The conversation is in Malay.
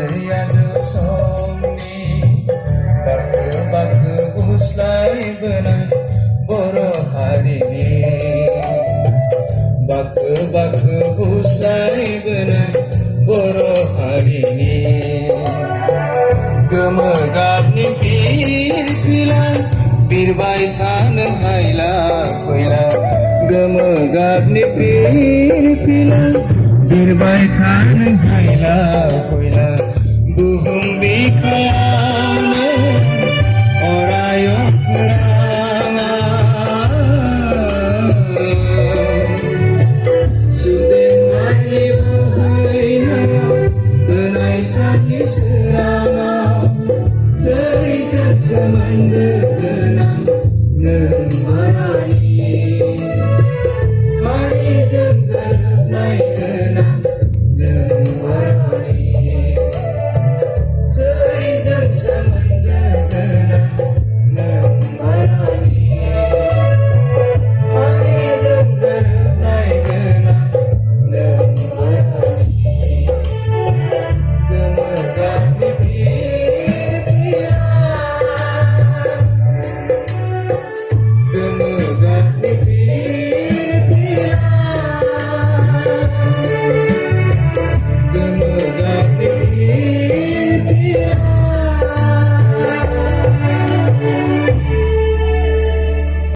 Seriadu somni Bakı uslay benang Boro harini Bakı uslay benang Boro harini Gemegapni pil-pilan Birbay tanah hayla koyla Gemegapni pil-pilan Birbay tanah hayla koyla Buhum bikayane Orayo kerana Sudah mani buhayna Benai sani serama Terisat zaman dekena